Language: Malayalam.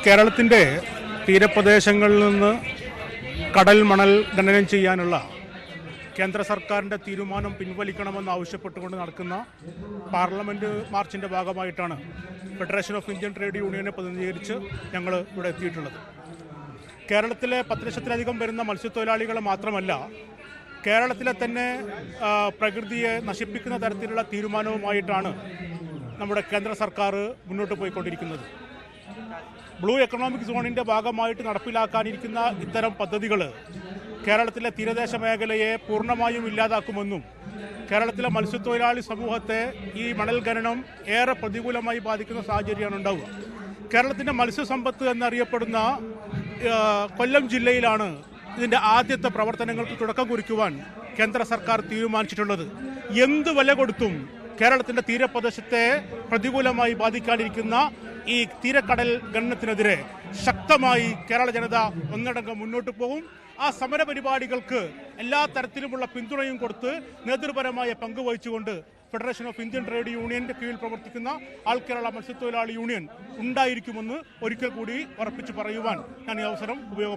കേരളത്തിൻ്റെ തീരപ്രദേശങ്ങളിൽ നിന്ന് കടൽ മണൽ ഖനനം ചെയ്യാനുള്ള കേന്ദ്ര സർക്കാരിൻ്റെ തീരുമാനം പിൻവലിക്കണമെന്ന് ആവശ്യപ്പെട്ടുകൊണ്ട് നടക്കുന്ന പാർലമെൻറ്റ് മാർച്ചിൻ്റെ ഭാഗമായിട്ടാണ് ഫെഡറേഷൻ ഓഫ് ഇന്ത്യൻ ട്രേഡ് യൂണിയനെ പ്രതിനിധീകരിച്ച് ഞങ്ങൾ ഇവിടെ എത്തിയിട്ടുള്ളത്. കേരളത്തിലെ 10 ലക്ഷത്തിലധികം വരുന്ന മത്സ്യത്തൊഴിലാളികളെ മാത്രമല്ല, കേരളത്തിലെ തന്നെ പ്രകൃതിയെ നശിപ്പിക്കുന്ന തരത്തിലുള്ള തീരുമാനവുമായിട്ടാണ് നമ്മുടെ കേന്ദ്ര സർക്കാർ മുന്നോട്ട് പോയിക്കൊണ്ടിരിക്കുന്നത്. ബ്ലൂ എക്കണോമിക് സോണിൻ്റെ ഭാഗമായിട്ട് നടപ്പിലാക്കാനിരിക്കുന്ന ഇത്തരം പദ്ധതികൾ കേരളത്തിലെ തീരദേശ മേഖലയെ പൂർണ്ണമായും ഇല്ലാതാക്കുമെന്നും കേരളത്തിലെ മത്സ്യത്തൊഴിലാളി സമൂഹത്തെ ഈ മണൽ ഖനനം ഏറെ പ്രതികൂലമായി ബാധിക്കുന്ന സാഹചര്യമാണ് ഉണ്ടാവുക. കേരളത്തിൻ്റെ മത്സ്യസമ്പത്ത് എന്നറിയപ്പെടുന്ന കൊല്ലം ജില്ലയിലാണ് ഇതിൻ്റെ ആദ്യത്തെ പ്രവർത്തനങ്ങൾക്ക് തുടക്കം കുറിക്കുവാൻ കേന്ദ്ര സർക്കാർ തീരുമാനിച്ചിട്ടുള്ളത്. എന്ത് വില കൊടുത്തും കേരളത്തിൻ്റെ തീരപ്രദേശത്തെ പ്രതികൂലമായി ബാധിക്കാനിരിക്കുന്ന ഈ തീരക്കടൽ ഖനനത്തിനെതിരെ ശക്തമായി കേരള ജനത ഒന്നടങ്കം മുന്നോട്ട് പോകും. ആ സമര പരിപാടികൾക്ക് എല്ലാ തരത്തിലുമുള്ള പിന്തുണയും കൊടുത്ത് നേതൃപരമായ പങ്ക് വഹിച്ചുകൊണ്ട് ഫെഡറേഷൻ ഓഫ് ഇന്ത്യൻ ട്രേഡ് യൂണിയന്റെ കീഴിൽ പ്രവർത്തിക്കുന്ന ആൾ കേരള മത്സ്യത്തൊഴിലാളി യൂണിയൻ ഉണ്ടായിരിക്കുമെന്ന് ഒരിക്കൽ കൂടി ഉറപ്പിച്ചു പറയുവാൻ ഞാൻ ഈ അവസരം ഉപയോഗപ്പെടുത്തുന്നു.